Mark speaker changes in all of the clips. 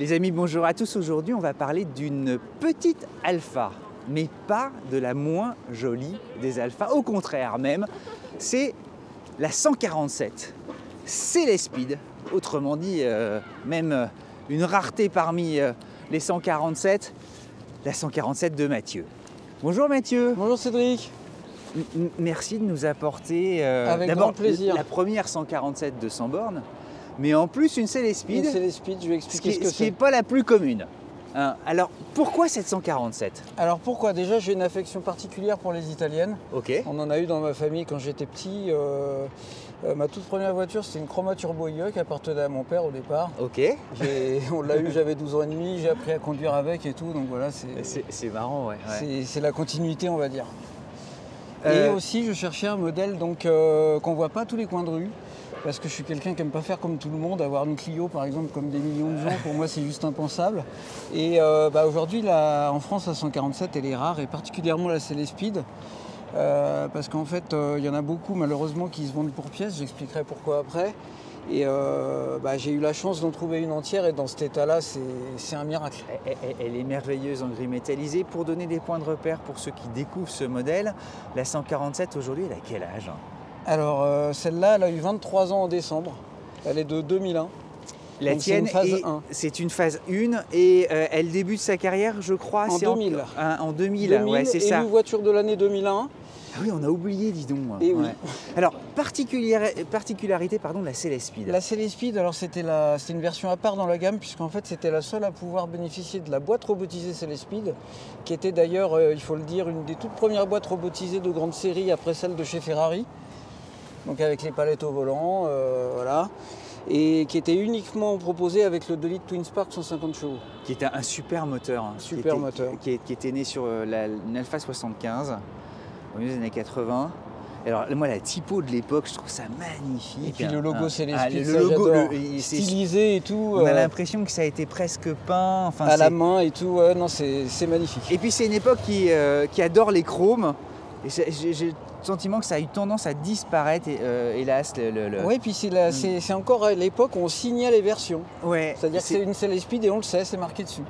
Speaker 1: Les amis, bonjour à tous. Aujourd'hui, on va parler d'une petite Alfa, mais pas de la moins jolie des Alphas. Au contraire même, c'est la 147 Célespeed. Autrement dit, même une rareté parmi les 147, la 147 de Mathieu. Bonjour Mathieu.
Speaker 2: Bonjour Cédric.
Speaker 1: Merci de nous apporter
Speaker 2: d'abord
Speaker 1: la première 147 de 100 bornes, mais en plus une Célespeed.
Speaker 2: Une Célespeed, je vais expliquer ce que c'est.
Speaker 1: Ce qui n'est pas la plus commune. Alors pourquoi cette 147?
Speaker 2: Alors pourquoi? Déjà, j'ai une affection particulière pour les italiennes.
Speaker 1: Ok.
Speaker 2: On en a eu dans ma famille quand j'étais petit. Ma toute première voiture, c'était une Chroma Turbo IE qui appartenait à mon père au départ.
Speaker 1: Ok.
Speaker 2: On l'a eu, j'avais 12 ans et demi, j'ai appris à conduire avec et tout. Donc voilà,
Speaker 1: c'est marrant, ouais.
Speaker 2: C'est la continuité, on va dire. Et aussi, je cherchais un modèle qu'on ne voit pas à tous les coins de rue. Parce que je suis quelqu'un qui n'aime pas faire comme tout le monde, avoir une Clio par exemple comme des millions de gens, pour moi c'est juste impensable. Et aujourd'hui en France la 147 elle est rare, et particulièrement la Célespeed, parce qu'en fait il y en a beaucoup malheureusement qui se vendent pour pièces, j'expliquerai pourquoi après. Et j'ai eu la chance d'en trouver une entière, et dans cet état-là, c'est un miracle.
Speaker 1: Elle est merveilleuse en gris métallisé. Pour donner des points de repère pour ceux qui découvrent ce modèle, la 147 aujourd'hui elle a quel âge?
Speaker 2: Alors celle-là, elle a eu 23 ans en décembre, elle est de 2001.
Speaker 1: La tienne, c'est une phase 1 et elle débute sa carrière, je crois,
Speaker 2: en 2000.
Speaker 1: En 2000, ouais, c'est ça.
Speaker 2: Élue voiture de l'année 2001.
Speaker 1: Ah oui, on a oublié, dis donc.
Speaker 2: Et oui.
Speaker 1: Alors, particularité de la Célespeed.
Speaker 2: La Célespeed, alors c'était une version à part dans la gamme, puisqu'en fait c'était la seule à pouvoir bénéficier de la boîte robotisée Célespeed, qui était d'ailleurs, il faut le dire, une des toutes premières boîtes robotisées de grande série après celle de chez Ferrari. Donc avec les palettes au volant, voilà. Et qui était uniquement proposé avec le 2 litres Twin Spark 150 chevaux. Qui était
Speaker 1: un super moteur.
Speaker 2: Super moteur.
Speaker 1: Qui était né sur une Alfa 75, au milieu des années 80. Alors moi la typo de l'époque, je trouve ça magnifique.
Speaker 2: Et puis le logo Célespeed,
Speaker 1: le logo
Speaker 2: stylisé et tout.
Speaker 1: On a l'impression que ça a été presque peint. Enfin,
Speaker 2: à la main et tout, ouais, non, c'est magnifique.
Speaker 1: Et puis c'est une époque qui adore les chromes. Et j'ai le sentiment que ça a eu tendance à disparaître, hélas.
Speaker 2: Oui, puis c'est encore à l'époque où on signait les versions.
Speaker 1: Ouais,
Speaker 2: c'est-à-dire que c'est une Célespeed et on le sait, c'est marqué dessus.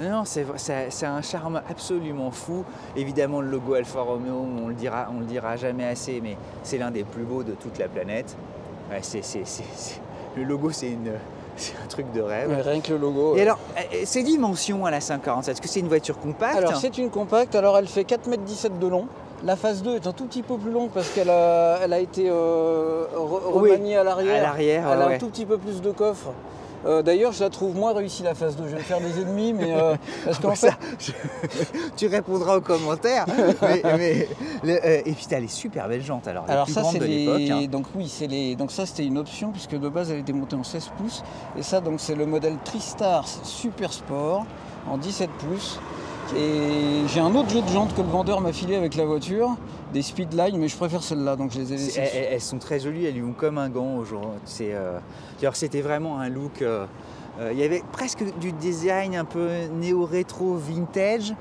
Speaker 1: Non, c'est un charme absolument fou. Évidemment, le logo Alfa Romeo, on le dira jamais assez, mais c'est l'un des plus beaux de toute la planète. Ouais, le logo, c'est un truc de rêve.
Speaker 2: Ouais, rien que le logo.
Speaker 1: Et alors, ces dimensions à la 147, est-ce que c'est une voiture compacte?
Speaker 2: Alors, c'est une compacte. Alors, elle fait 4,17 m de long. La phase 2 est un tout petit peu plus longue parce qu'elle a été remaniée à l'arrière. Elle a un tout petit peu plus de coffre. D'ailleurs, je la trouve moins réussie la phase 2. Je vais me faire des ennemis, mais parce qu'en fait...
Speaker 1: Tu répondras aux commentaires. Et puis, tu as les super belles jantes. Alors plus
Speaker 2: ça,
Speaker 1: grandes de l'époque.
Speaker 2: Donc oui, donc ça, c'était une option puisque de base, elle était montée en 16 pouces. Et ça, donc c'est le modèle Tristar Super Sport en 17 pouces. Et j'ai un autre jeu de jantes que le vendeur m'a filé avec la voiture, des Speedline, mais je préfère celle-là, donc je les ai laissées.
Speaker 1: Elles sont très jolies, elles lui vont comme un gant aujourd'hui. C'était vraiment un look. Il y avait presque du design un peu néo-rétro vintage,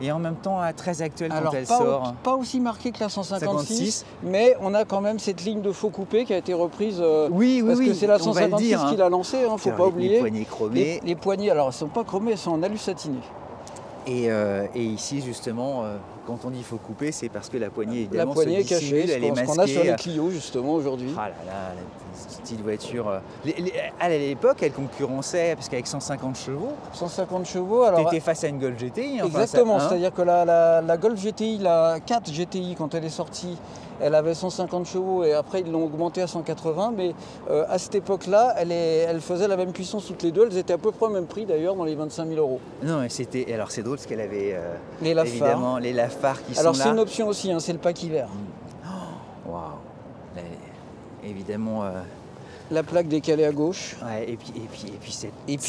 Speaker 1: et en même temps très actuel quand elle sort.
Speaker 2: Pas aussi marqué que la 156, mais on a quand même cette ligne de faux coupé qui a été reprise. Parce que c'est la 156 qui l'a lancée, il ne faut pas oublier.
Speaker 1: Les poignées chromées.
Speaker 2: Les poignées, alors elles ne sont pas chromées, elles sont en alu satiné.
Speaker 1: Et ici, justement, quand on dit faut couper, c'est parce que la poignée, évidemment,
Speaker 2: est cachée,
Speaker 1: elle est masquée.
Speaker 2: Ce qu'on a sur les Clio, justement, aujourd'hui.
Speaker 1: Ah là là, la petite voiture. À l'époque, elle concurrençait, parce qu'avec 150 chevaux...
Speaker 2: 150 chevaux, alors...
Speaker 1: T'étais face à une Golf GTI.
Speaker 2: Exactement, c'est-à-dire que la Golf GTI, la 4 GTI, quand elle est sortie, elle avait 150 chevaux et après ils l'ont augmentée à 180, mais à cette époque-là, elle faisait la même puissance toutes les deux. Elles étaient à peu près au même prix d'ailleurs, dans les 25 000 €.
Speaker 1: Non, mais c'était... Alors c'est drôle parce qu'elle avait
Speaker 2: évidemment
Speaker 1: les Lafar qui sont là.
Speaker 2: Alors c'est une option aussi, c'est le pack hiver.
Speaker 1: Waouh. Évidemment...
Speaker 2: La plaque décalée à gauche.
Speaker 1: Ouais, et puis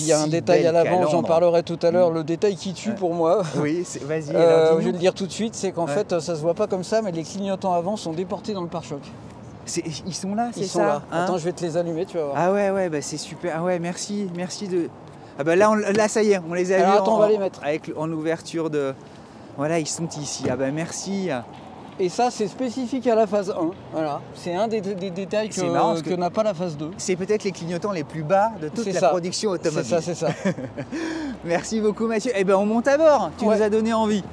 Speaker 2: il y a un détail à l'avant, j'en parlerai tout à l'heure, le détail qui tue pour moi.
Speaker 1: Oui, vas-y.
Speaker 2: Je vais le dire tout de suite, c'est qu'en fait ça se voit pas comme ça, mais les clignotants avant sont déportés dans le pare-choc.
Speaker 1: Ils sont là, c'est ça?
Speaker 2: Ils sont là. Attends, je vais te les allumer, tu vas voir.
Speaker 1: Ah ouais, c'est super. Ah ouais, merci de... Ah bah là, ça y est, on les a vus.
Speaker 2: Alors attends, on va les mettre.
Speaker 1: En ouverture de... Voilà, ils sont ici. Ah bah merci.
Speaker 2: Et ça, c'est spécifique à la phase 1. Voilà. C'est un des détails que n'a pas la phase 2.
Speaker 1: C'est peut-être les clignotants les plus bas de toute la production automobile.
Speaker 2: C'est ça.
Speaker 1: Merci beaucoup Mathieu. Eh bien on monte à bord, tu nous as donné envie.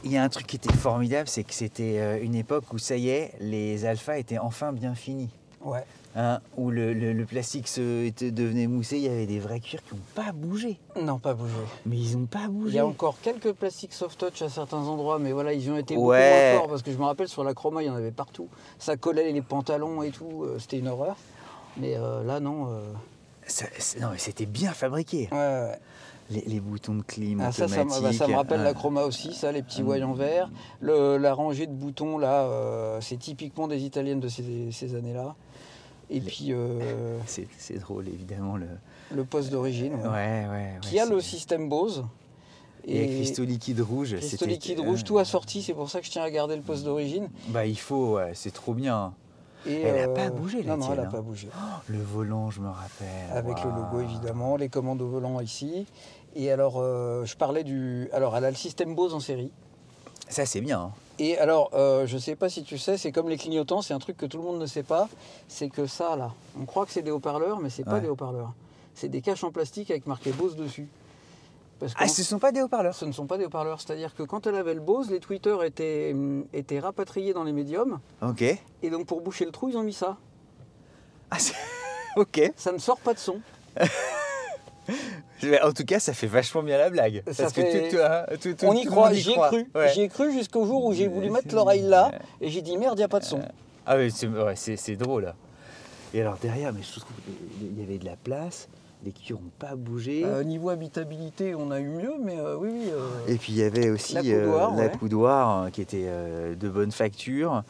Speaker 1: Il y a un truc qui était formidable, c'est que c'était une époque où ça y est, les alphas étaient enfin bien finis.
Speaker 2: Ouais.
Speaker 1: Hein, où le plastique devenait moussé, il y avait des vrais cuirs qui n'ont pas bougé.
Speaker 2: Non, pas bougé.
Speaker 1: Mais ils n'ont pas bougé.
Speaker 2: Il y a encore quelques plastiques soft touch à certains endroits, mais voilà, ils ont été beaucoup moins forts, parce que je me rappelle sur la Chroma, il y en avait partout. Ça collait les pantalons et tout, c'était une horreur. Mais là, non.
Speaker 1: Non, mais c'était bien fabriqué.
Speaker 2: Ouais.
Speaker 1: Les boutons de clim
Speaker 2: ça
Speaker 1: automatiques.
Speaker 2: Ça me rappelle la Chroma aussi, ça, les petits voyants verts. La rangée de boutons, là, c'est typiquement des italiennes de ces années-là. Et puis...
Speaker 1: c'est drôle, évidemment.
Speaker 2: Le poste d'origine.
Speaker 1: Ouais,
Speaker 2: qui a le système Bose.
Speaker 1: Et cristaux liquides rouges.
Speaker 2: Cristaux liquides rouges, tout assorti, c'est pour ça que je tiens à garder le poste d'origine.
Speaker 1: Bah il faut, c'est trop bien. Et elle n'a pas bougé, la tienne.
Speaker 2: Non, elle n'a pas bougé.
Speaker 1: Oh, le volant, je me rappelle.
Speaker 2: Avec le logo, évidemment, les commandes au volant ici. Et alors, je parlais du... Alors, elle a le système Bose en série.
Speaker 1: Ça, c'est bien. Hein.
Speaker 2: Et alors, je ne sais pas si tu sais, c'est comme les clignotants, c'est un truc que tout le monde ne sait pas. C'est que ça, là, on croit que c'est des haut-parleurs, mais c'est pas des haut-parleurs. C'est des caches en plastique avec marqué Bose dessus.
Speaker 1: Ce ne sont pas des haut-parleurs?
Speaker 2: Ce ne sont pas des haut-parleurs. C'est-à-dire que quand elle avait le Bose, les tweeters étaient rapatriés dans les médiums.
Speaker 1: Ok.
Speaker 2: Et donc, pour boucher le trou, ils ont mis ça.
Speaker 1: Ok.
Speaker 2: Ça ne sort pas de son.
Speaker 1: En tout cas, ça fait vachement bien la blague.
Speaker 2: On y croit, j'y ai cru. Ouais. J'y ai cru jusqu'au jour où j'ai voulu mettre l'oreille là et j'ai dit merde, il n'y a pas de son.
Speaker 1: Ah oui, c'est drôle. Là. Et alors derrière, mais je trouve qu'il y avait de la place, les cuirs n'ont pas bougé.
Speaker 2: Niveau habitabilité, on a eu mieux, mais oui.
Speaker 1: Et puis il y avait aussi la coudoir qui était de bonne facture.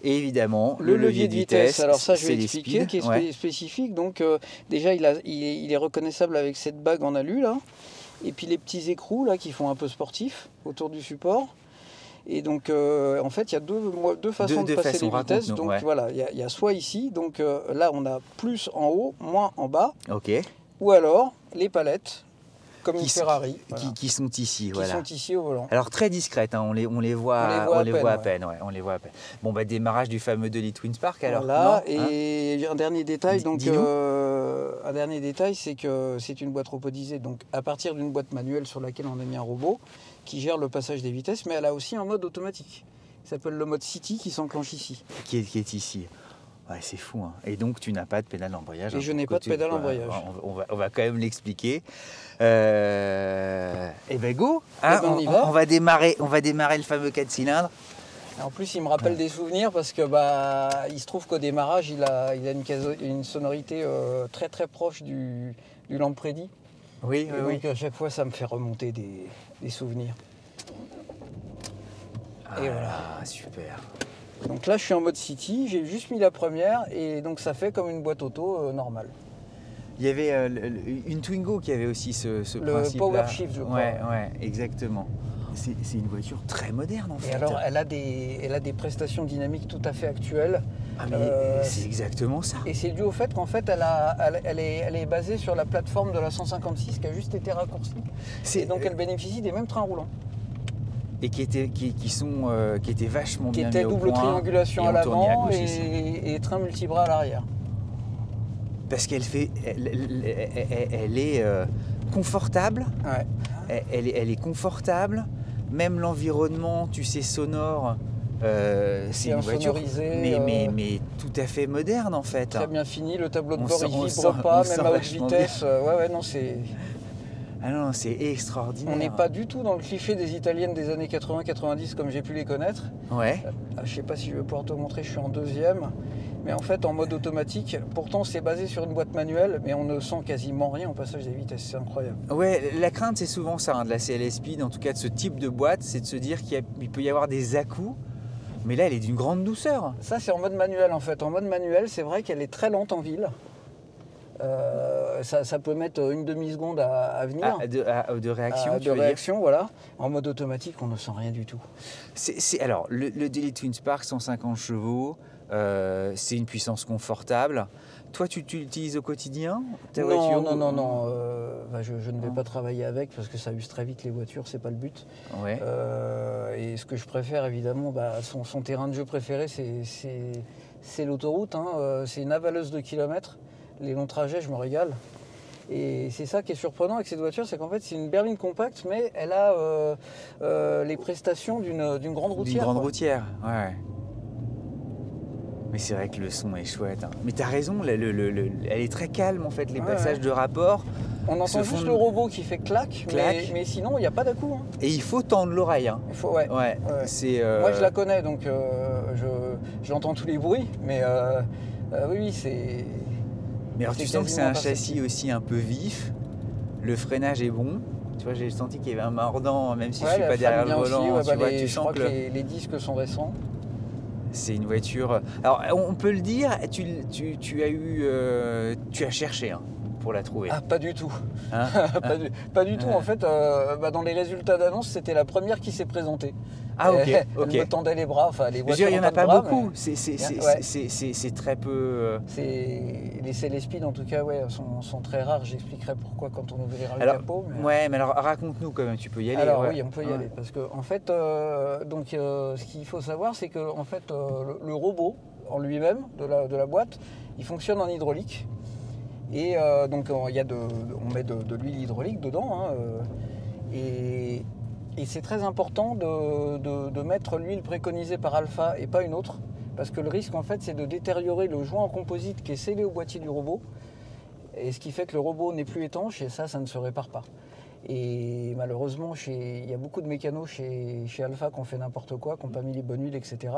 Speaker 1: Et évidemment, le levier de vitesse.
Speaker 2: Alors ça, je vais expliquer, qui est spécifique. Donc déjà, il est reconnaissable avec cette bague en alu là. Et puis les petits écrous là qui font un peu sportif autour du support. Et donc en fait, il y a deux façons de passer les vitesses. Donc voilà, il y a soit ici, donc là on a plus en haut, moins en bas.
Speaker 1: Ok.
Speaker 2: Ou alors les palettes. Comme une Ferrari.
Speaker 1: Qui sont ici,
Speaker 2: Qui sont ici au volant.
Speaker 1: Alors très discrètes, hein, on les voit à peine. On les voit à peine. Bon, démarrage du fameux Dolly Twin Spark alors.
Speaker 2: Voilà, et un dernier détail, c'est que c'est une boîte robotisée, donc à partir d'une boîte manuelle sur laquelle on a mis un robot qui gère le passage des vitesses, mais elle a aussi un mode automatique. Il s'appelle le mode City qui s'enclenche ici.
Speaker 1: Qui est ici. Ouais, c'est fou. Hein. Et donc, tu n'as pas de pédale d'embrayage.
Speaker 2: Et je n'ai pas de pédale d'embrayage.
Speaker 1: On va quand même l'expliquer. Et ben go. Hein,
Speaker 2: on y va.
Speaker 1: On va démarrer le fameux 4 cylindres.
Speaker 2: En plus, il me rappelle des souvenirs parce que il se trouve qu'au démarrage, il a une sonorité très très proche du Lampredi.
Speaker 1: Oui.
Speaker 2: Donc à chaque fois, ça me fait remonter des souvenirs.
Speaker 1: Et voilà. Super.
Speaker 2: Donc là, je suis en mode City, j'ai juste mis la première et donc ça fait comme une boîte auto normale.
Speaker 1: Il y avait une Twingo qui avait aussi ce principe-là.
Speaker 2: Le Power Shift, je crois.
Speaker 1: Ouais, exactement. C'est une voiture très moderne en fait.
Speaker 2: Et alors, elle a des prestations dynamiques tout à fait actuelles.
Speaker 1: Ah mais c'est exactement ça.
Speaker 2: Et c'est dû au fait qu'en fait, elle est basée sur la plateforme de la 156 qui a juste été raccourcie. Et donc, elle bénéficie des mêmes trains roulants.
Speaker 1: Et qui étaient vachement bien mis au point.
Speaker 2: Qui étaient double triangulation à l'avant et train multibras à l'arrière.
Speaker 1: Parce qu'elle est confortable.
Speaker 2: Ouais.
Speaker 1: Elle est confortable. Même l'environnement, tu sais, sonore. C'est une voiture mais tout à fait moderne en fait.
Speaker 2: Très bien fini. Le tableau de bord il vibre pas, même à haute vitesse. Non, c'est.
Speaker 1: Ah non, c'est extraordinaire.
Speaker 2: On n'est pas du tout dans le cliché des italiennes des années 80-90 comme j'ai pu les connaître.
Speaker 1: Ouais.
Speaker 2: Je sais pas si je vais pouvoir te montrer, je suis en deuxième. Mais en fait en mode automatique, pourtant c'est basé sur une boîte manuelle, mais on ne sent quasiment rien au passage des vitesses, c'est incroyable.
Speaker 1: Ouais, la crainte c'est souvent ça, hein, de la CLS Speed, en tout cas de ce type de boîte, c'est de se dire qu'il peut y avoir des à-coups, mais là elle est d'une grande douceur.
Speaker 2: Ça c'est en mode manuel en fait. En mode manuel, c'est vrai qu'elle est très lente en ville. Ça peut mettre une demi-seconde à venir.
Speaker 1: De réaction,
Speaker 2: de réaction, voilà. En mode automatique, on ne sent rien du tout.
Speaker 1: Alors, le Daily Twin Spark, 150 chevaux, c'est une puissance confortable. Toi, tu l'utilises au quotidien, ta voiture?
Speaker 2: Non. Je ne vais pas travailler avec parce que ça use très vite les voitures, c'est pas le but.
Speaker 1: Ouais.
Speaker 2: Et ce que je préfère, évidemment, son terrain de jeu préféré, c'est l'autoroute. Hein. C'est une avaleuse de kilomètres. Les longs trajets, je me régale. Et c'est ça qui est surprenant avec cette voiture, c'est qu'en fait c'est une berline compacte, mais elle a les prestations d'une grande routière.
Speaker 1: D'une grande routière, ouais. Mais c'est vrai que le son est chouette. Hein. Mais t'as raison, elle est très calme en fait, les passages de rapport.
Speaker 2: On entend juste le robot qui fait clac. Mais sinon il n'y a pas d'à-coup. Hein.
Speaker 1: Et il faut tendre l'oreille. Hein.
Speaker 2: Il faut, ouais. Moi je la connais, donc j'entends tous les bruits, mais oui, c'est...
Speaker 1: Mais alors tu sens que c'est un châssis aussi un peu vif, le freinage est bon, tu vois j'ai senti qu'il y avait un mordant même si je suis pas derrière le volant,
Speaker 2: aussi, je crois que les disques sont récents.
Speaker 1: C'est une voiture, alors on peut le dire, tu as cherché hein, pour la trouver.
Speaker 2: Ah pas du tout,
Speaker 1: hein
Speaker 2: pas du tout en fait, dans les résultats d'annonce c'était la première qui s'est présentée.
Speaker 1: Ah ok.
Speaker 2: Elle me tendait les bras, enfin les voitures.
Speaker 1: Il n'y en a pas beaucoup,
Speaker 2: mais...
Speaker 1: c'est très peu.
Speaker 2: Les CLS Speed en tout cas sont très rares, j'expliquerai pourquoi quand on ouvrira le capot.
Speaker 1: Mais... Ouais, mais alors raconte-nous quand même, tu peux y aller.
Speaker 2: Alors oui, on peut y aller, parce que en fait, ce qu'il faut savoir, c'est que en fait, le robot en lui-même de la boîte, il fonctionne en hydraulique. Et donc on met de l'huile hydraulique dedans, hein, et c'est très important de mettre l'huile préconisée par Alfa et pas une autre, parce que le risque en fait c'est de détériorer le joint en composite qui est scellé au boîtier du robot, et ce qui fait que le robot n'est plus étanche et ça ne se répare pas. Et malheureusement il y a beaucoup de mécanos chez Alfa qui ont fait n'importe quoi, qui n'ont pas mis les bonnes huiles, etc.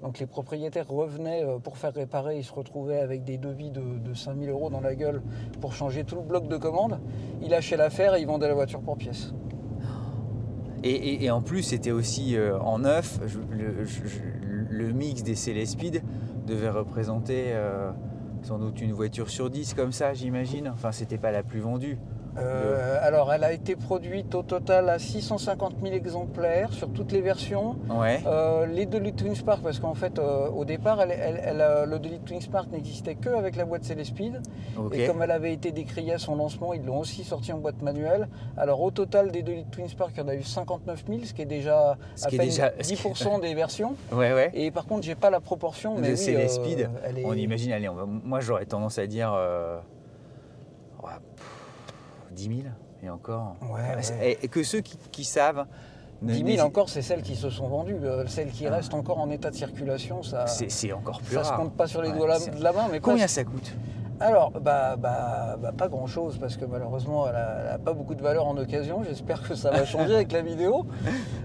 Speaker 2: Donc les propriétaires revenaient pour faire réparer, ils se retrouvaient avec des devis de 5 000 € dans la gueule pour changer tout le bloc de commande. Ils lâchaient l'affaire et ils vendaient la voiture pour pièces.
Speaker 1: Et en plus, c'était aussi en neuf, le mix des CLS Speed devait représenter sans doute une voiture sur 10 comme ça, j'imagine. Enfin, c'était pas la plus vendue.
Speaker 2: Alors, elle a été produite au total à 650 000 exemplaires sur toutes les versions.
Speaker 1: Ouais.
Speaker 2: Les 2 litres Twin Spark, parce qu'en fait, au départ, le 2 litres Twin Spark n'existait qu'avec la boîte CLS Speed. Okay. Et comme elle avait été décriée à son lancement, ils l'ont aussi sortie en boîte manuelle. Alors, au total des 2 litres Twin Spark, il y en a eu 59 000, ce qui est déjà à peine 10% des versions.
Speaker 1: Ouais.
Speaker 2: Et par contre, j'ai pas la proportion.
Speaker 1: De CLS Speed, on imagine, allez, moi j'aurais tendance à dire... 10 000 et encore.
Speaker 2: Ouais.
Speaker 1: Et que ceux qui savent.
Speaker 2: 10 000 encore, c'est celles qui se sont vendues. Celles qui restent encore en état de circulation, ça.
Speaker 1: C'est encore plus
Speaker 2: rare. Ça se compte pas sur les doigts de la main. Mais
Speaker 1: combien ça coûte?
Speaker 2: Alors, pas grand chose parce que malheureusement, elle a pas beaucoup de valeur en occasion. J'espère que ça va changer avec la vidéo.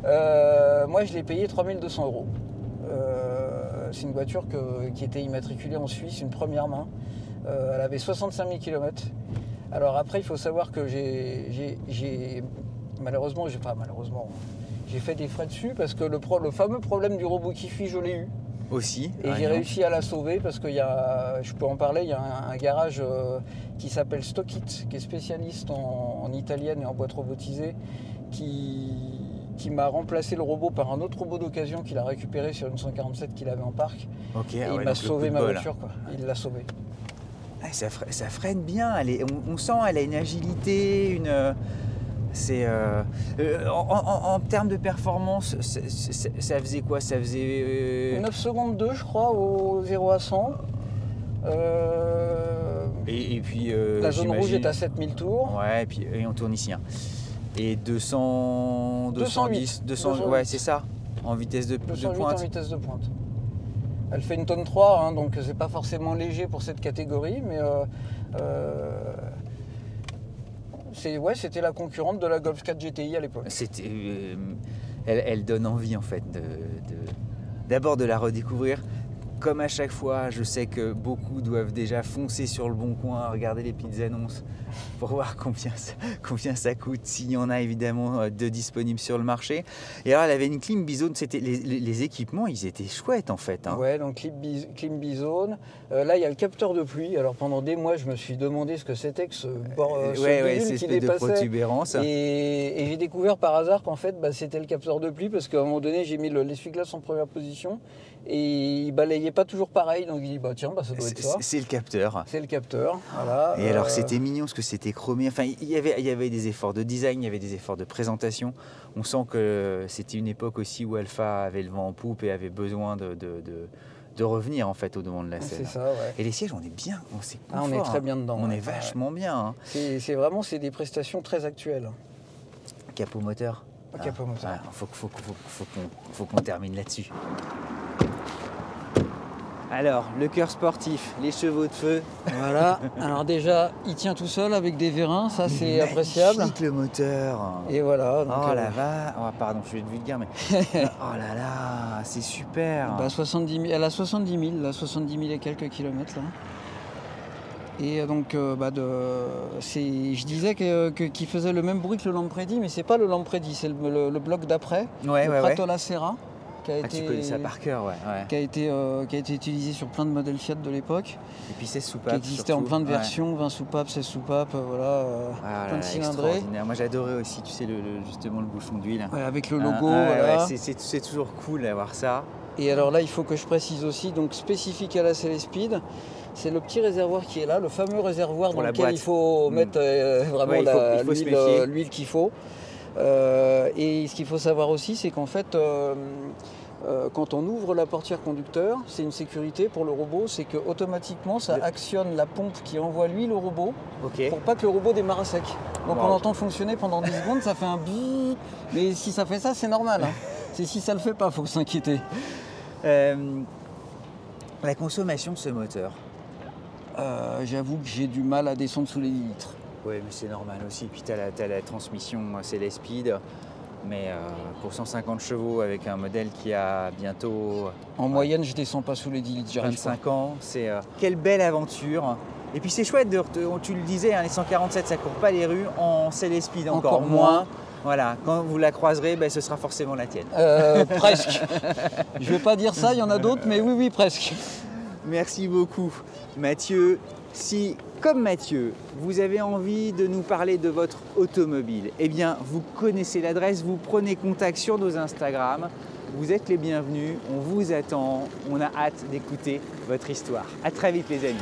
Speaker 2: Moi, je l'ai payé 3 200 €. C'est une voiture qui était immatriculée en Suisse, une première main. Elle avait 65 000 km. Alors après, il faut savoir que j'ai fait des frais dessus parce que le fameux problème du robot qui fuit, je l'ai eu.
Speaker 1: Aussi.
Speaker 2: Et j'ai réussi à la sauver parce qu'il y a, je peux en parler, il y a un garage qui s'appelle Stockit, qui est spécialiste en italienne et en boîte robotisée, qui m'a remplacé le robot par un autre robot d'occasion qu'il a récupéré sur une 147 qu'il avait en parc.
Speaker 1: Okay,
Speaker 2: et il m'a sauvé ma voiture, quoi. Il l'a sauvée.
Speaker 1: Ça freine bien, on sent elle a une agilité, en termes de performance, ça faisait quoi? Ça faisait
Speaker 2: 9 secondes 2 je crois au 0 à 100.
Speaker 1: Et puis
Speaker 2: la zone rouge est à 7000 tours.
Speaker 1: Ouais, et on tourne ici. Hein. Et 200, 210, 200, ouais c'est ça, en vitesse de pointe.
Speaker 2: En vitesse de pointe. Elle fait 1,3 tonne, hein, donc c'est pas forcément léger pour cette catégorie, mais C'était la concurrente de la Golf 4 GTI à l'époque.
Speaker 1: Elle donne envie en fait d'abord de la redécouvrir. Comme à chaque fois, je sais que beaucoup doivent déjà foncer sur le Bon Coin, regarder les petites annonces pour voir combien ça coûte, s'il y en a évidemment de disponibles sur le marché. Et alors, elle avait une clim bizone, les équipements, ils étaient chouettes en fait. Hein.
Speaker 2: Ouais, donc clim bizone. Là, il y a le capteur de pluie. Alors pendant des mois, je me suis demandé ce que c'était que ce
Speaker 1: c'est
Speaker 2: qui
Speaker 1: de
Speaker 2: dépassait.
Speaker 1: protubérance.
Speaker 2: Et j'ai découvert par hasard qu'en fait, c'était le capteur de pluie parce qu'à un moment donné, j'ai mis l'essuie-glace en première position. Et il balayait pas toujours pareil, donc il dit tiens, ça doit être ça.
Speaker 1: C'est le capteur.
Speaker 2: C'est le capteur, voilà.
Speaker 1: Et alors c'était mignon parce que c'était chromé. Enfin, il y avait des efforts de design, il y avait des efforts de présentation. On sent que c'était une époque aussi où Alfa avait le vent en poupe et avait besoin de revenir en fait au devant de la scène.
Speaker 2: C'est ça, ouais.
Speaker 1: Et les sièges, on est bien,
Speaker 2: on est très bien dedans.
Speaker 1: On est vachement bien. Hein.
Speaker 2: C'est des prestations très actuelles.
Speaker 1: Capot moteur.
Speaker 2: Capot moteur.
Speaker 1: Faut qu'on termine là-dessus. Alors, le cœur sportif, les chevaux de feu.
Speaker 2: Voilà, alors déjà, il tient tout seul avec des vérins, ça c'est appréciable.
Speaker 1: Magnifique le moteur.
Speaker 2: Et voilà. Donc,
Speaker 1: oh la vache, pardon, je vais être vulgaire, mais oh là là, c'est super.
Speaker 2: Elle a 70 000 et quelques kilomètres là. Et donc, je disais qu'il faisait le même bruit que le Lampredi, mais c'est pas le Lampredi, c'est le bloc d'après, le Pratola Serra.
Speaker 1: Tu connais ça par cœur, ouais.
Speaker 2: Qui a été utilisé sur plein de modèles Fiat de l'époque.
Speaker 1: Et puis 16 soupapes.
Speaker 2: Qui existait en plein de versions, 20 soupapes, 16 soupapes, voilà, plein de cylindrés.
Speaker 1: Moi j'adorais aussi, tu sais, justement le bouchon d'huile.
Speaker 2: Ouais, avec le logo, voilà.
Speaker 1: C'est toujours cool d'avoir ça.
Speaker 2: Et alors là, il faut que je précise aussi, donc spécifique à la Célespide, c'est le petit réservoir qui est là, le fameux réservoir dans lequel il faut mettre vraiment l'huile qu'il faut. Et ce qu'il faut savoir aussi, c'est qu'en fait, quand on ouvre la portière conducteur, c'est une sécurité pour le robot, c'est qu'automatiquement ça actionne la pompe qui envoie l'huile au robot pour pas que le robot démarre à sec. Donc on l'entend fonctionner pendant 10 secondes, ça fait un bip, mais si ça fait ça, c'est normal. Hein. C'est si ça le fait pas, faut s'inquiéter.
Speaker 1: La consommation de ce moteur.
Speaker 2: J'avoue que j'ai du mal à descendre sous les 10 litres.
Speaker 1: Oui, mais c'est normal aussi. Puis tu as la transmission Célespide, mais pour 150 chevaux avec un modèle qui a bientôt...
Speaker 2: En moyenne, je descends pas sous les 10 litres, j'y arrive
Speaker 1: 25 ans, c'est... Quelle belle aventure. Et puis c'est chouette, tu le disais, les 147, ça court pas les rues. En Célespide, encore moins. Voilà, quand vous la croiserez, ce sera forcément la tienne.
Speaker 2: Presque. Je vais pas dire ça, il y en a d'autres, mais oui, presque.
Speaker 1: Merci beaucoup, Mathieu. Si, comme Mathieu, vous avez envie de nous parler de votre automobile, eh bien, vous connaissez l'adresse, vous prenez contact sur nos Instagram. Vous êtes les bienvenus, on vous attend, on a hâte d'écouter votre histoire. À très vite les amis.